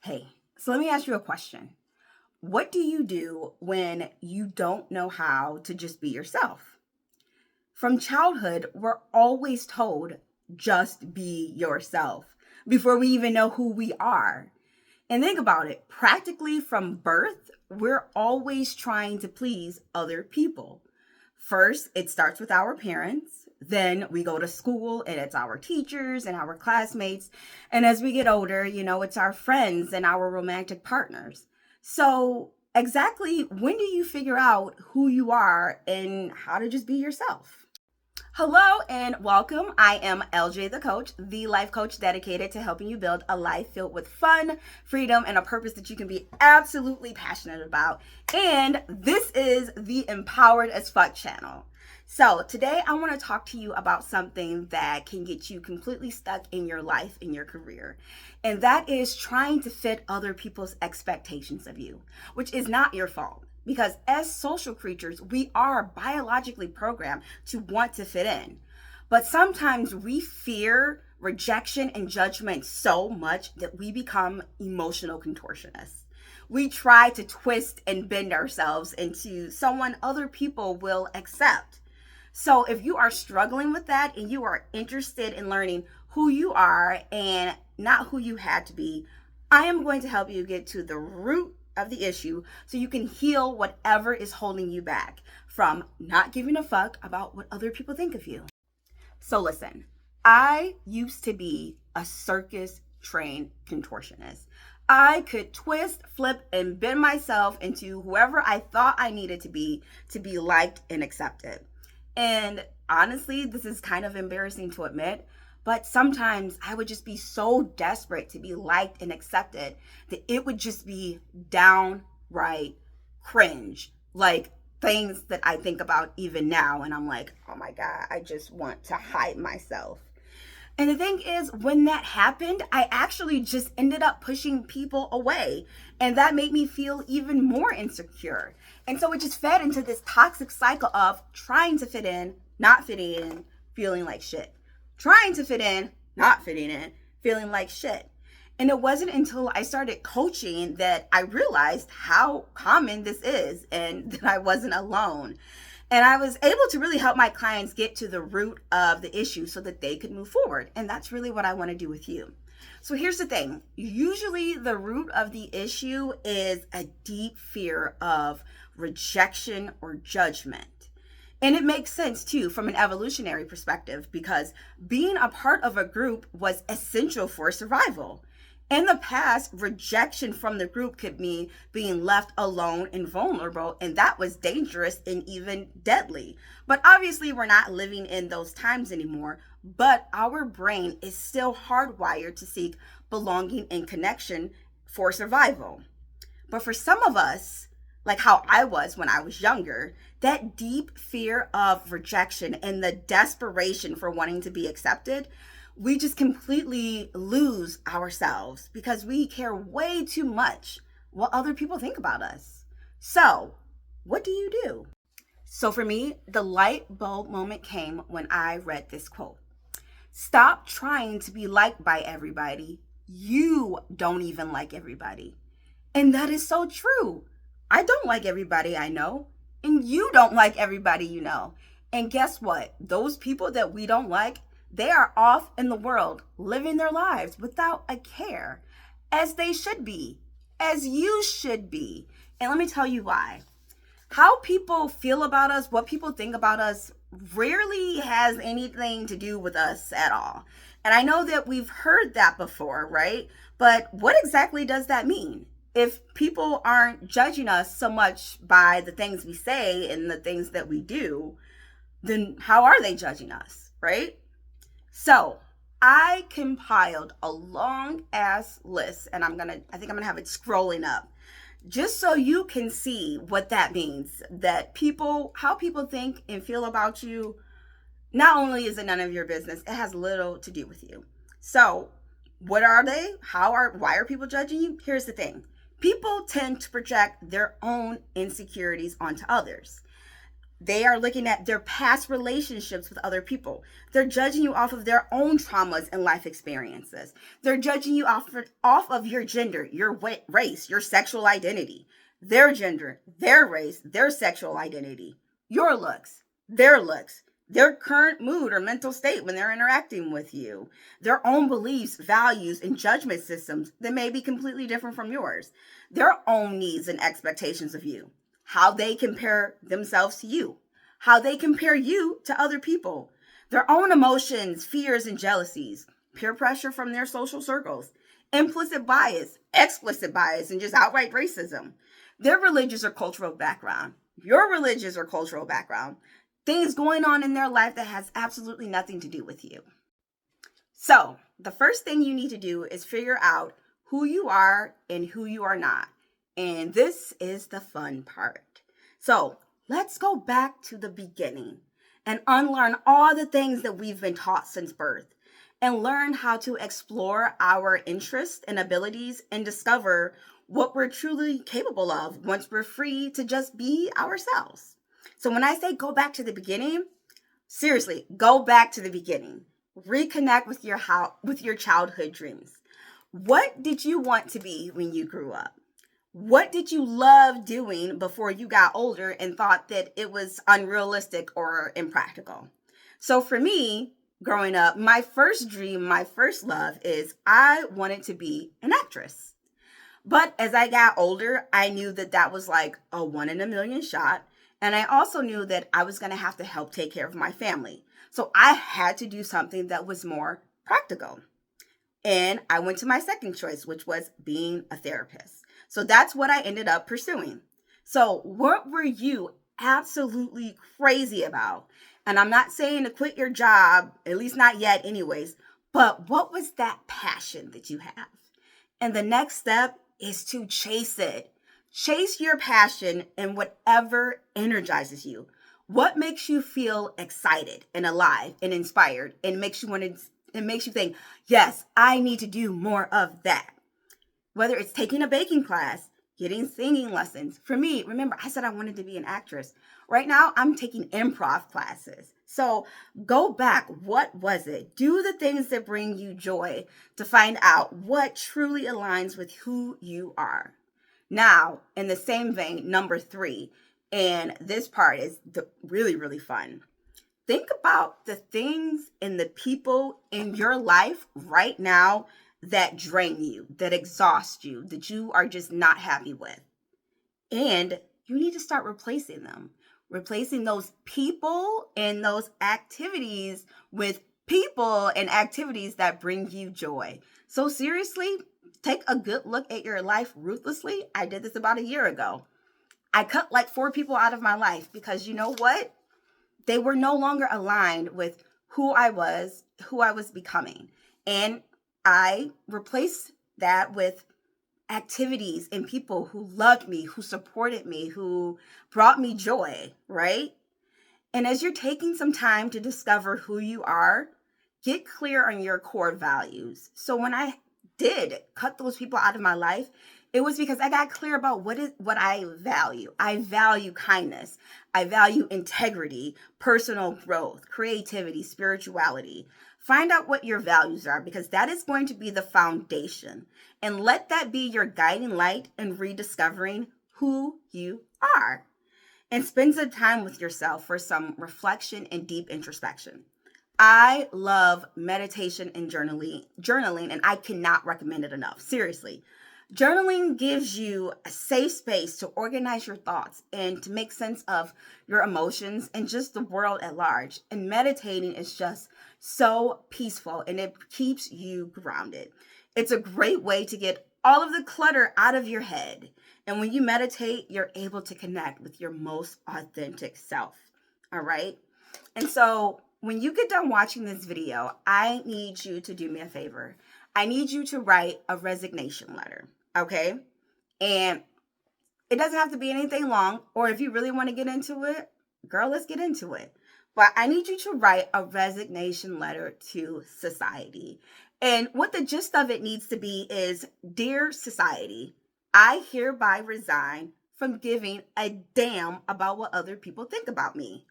Hey, so let me ask you a question. What do you do when you don't know how to just be yourself? From childhood, we're always told just be yourself before we even know who we are. And think about it, practically from birth, we're always trying to please other people. First, it starts with our parents. Then we go to school and it's our teachers and our classmates. And as we get older, it's our friends and our romantic partners. So, exactly when do you figure out who you are and how to just be yourself? Hello and welcome. I am LJ the coach, the life coach dedicated to helping you build a life filled with fun, freedom, and a purpose that you can be absolutely passionate about. And this is the Empowered as Fuck channel. So today I want to talk to you about something that can get you completely stuck in your life, in your career. And that is trying to fit other people's expectations of you, which is not your fault. Because as social creatures, we are biologically programmed to want to fit in. But sometimes we fear rejection and judgment so much that we become emotional contortionists. We try to twist and bend ourselves into someone other people will accept. So if you are struggling with that and you are interested in learning who you are and not who you had to be, I am going to help you get to the root of the issue so you can heal whatever is holding you back from not giving a fuck about what other people think of you. So listen, I used to be a circus trained contortionist. I could twist, flip, and bend myself into whoever I thought I needed to be liked and accepted. And honestly, this is kind of embarrassing to admit, but sometimes I would just be so desperate to be liked and accepted that it would just be downright cringe. Like things that I think about even now. And I'm like, oh my God, I just want to hide myself. And the thing is, when that happened, I actually just ended up pushing people away. And that made me feel even more insecure. And so it just fed into this toxic cycle of trying to fit in, not fitting in, feeling like shit. Trying to fit in, not fitting in, feeling like shit. And it wasn't until I started coaching that I realized how common this is and that I wasn't alone. And I was able to really help my clients get to the root of the issue so that they could move forward. And that's really what I want to do with you. So here's the thing. Usually the root of the issue is a deep fear of rejection or judgment. And it makes sense too from an evolutionary perspective because being a part of a group was essential for survival. In the past, rejection from the group could mean being left alone and vulnerable, and that was dangerous and even deadly. But obviously, we're not living in those times anymore, but our brain is still hardwired to seek belonging and connection for survival. But for some of us, like how I was when I was younger, that deep fear of rejection and the desperation for wanting to be accepted, we just completely lose ourselves because we care way too much what other people think about us. So, what do you do? So for me, the light bulb moment came when I read this quote. Stop trying to be liked by everybody. You don't even like everybody. And that is so true. I don't like everybody I know, and you don't like everybody you know. And guess what? Those people that we don't like, they are off in the world living their lives without a care, as they should be, as you should be. And let me tell you why. How people feel about us, what people think about us, rarely has anything to do with us at all. And I know that we've heard that before, right? But what exactly does that mean? If people aren't judging us so much by the things we say and the things that we do, then how are they judging us, right? So I compiled a long ass list, and I think I'm gonna have it scrolling up just so you can see what that means, that how people think and feel about you, not only is it none of your business, it has little to do with you. So what are they? Why are people judging you? Here's the thing. People tend to project their own insecurities onto others. They are looking at their past relationships with other people. They're judging you off of their own traumas and life experiences. They're judging you off of your gender, your race, your sexual identity, their gender, their race, their sexual identity, your looks, their current mood or mental state when they're interacting with you, their own beliefs, values, and judgment systems that may be completely different from yours, their own needs and expectations of you, how they compare themselves to you, how they compare you to other people, their own emotions, fears, and jealousies, peer pressure from their social circles, implicit bias, explicit bias, and just outright racism, their religious or cultural background, your religious or cultural background, things going on in their life that has absolutely nothing to do with you. So, the first thing you need to do is figure out who you are and who you are not. And this is the fun part. So, let's go back to the beginning and unlearn all the things that we've been taught since birth and learn how to explore our interests and abilities and discover what we're truly capable of once we're free to just be ourselves. So when I say go back to the beginning, seriously, go back to the beginning. Reconnect with your childhood dreams. What did you want to be when you grew up? What did you love doing before you got older and thought that it was unrealistic or impractical? So for me, growing up, my first dream, my first love is I wanted to be an actress. But as I got older, I knew that that was like a 1 in a million shot. And I also knew that I was going to have to help take care of my family. So I had to do something that was more practical. And I went to my second choice, which was being a therapist. So that's what I ended up pursuing. So what were you absolutely crazy about? And I'm not saying to quit your job, at least not yet anyways, but what was that passion that you have? And the next step is to chase it. Chase your passion and whatever energizes you. What makes you feel excited and alive and inspired and makes you think, yes, I need to do more of that. Whether it's taking a baking class, getting singing lessons. For me, remember, I said I wanted to be an actress. Right now, I'm taking improv classes. So go back. What was it? Do the things that bring you joy to find out what truly aligns with who you are. Now, in the same vein, number 3, and this part is really, really fun. Think about the things and the people in your life right now that drain you, that exhaust you, that you are just not happy with. And you need to start replacing them. Replacing those people and those activities with people and activities that bring you joy. So seriously, take a good look at your life ruthlessly. I did this about a year ago. I cut like 4 people out of my life because you know what? They were no longer aligned with who I was becoming. And I replaced that with activities and people who loved me, who supported me, who brought me joy, right? And as you're taking some time to discover who you are, get clear on your core values. So when I did cut those people out of my life, it was because I got clear about what I value. I value kindness. I value integrity, personal growth, creativity, spirituality. Find out what your values are because that is going to be the foundation. And let that be your guiding light in rediscovering who you are. And spend some time with yourself for some reflection and deep introspection. I love meditation and journaling, and I cannot recommend it enough. Seriously. Journaling gives you a safe space to organize your thoughts and to make sense of your emotions and just the world at large. And meditating is just so peaceful and it keeps you grounded. It's a great way to get all of the clutter out of your head. And when you meditate, you're able to connect with your most authentic self. All right. And so when you get done watching this video, I need you to do me a favor. I need you to write a resignation letter. Okay. And it doesn't have to be anything long, or if you really want to get into it, girl, let's get into it. But I need you to write a resignation letter to society. And what the gist of it needs to be is, Dear Society, I hereby resign from giving a damn about what other people think about me.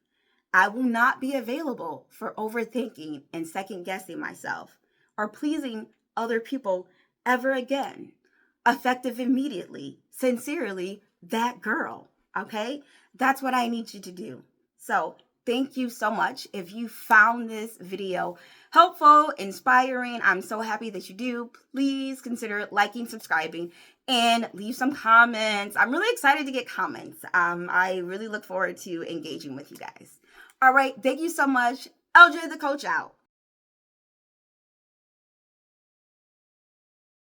I will not be available for overthinking and second guessing myself or pleasing other people ever again. Effective immediately. Sincerely, that girl. Okay? That's what I need you to do. So, thank you so much. If you found this video helpful, inspiring, I'm so happy that you do. Please consider liking, subscribing, and leave some comments. I'm really excited to get comments. I really look forward to engaging with you guys. All right. Thank you so much. LJ the Coach out.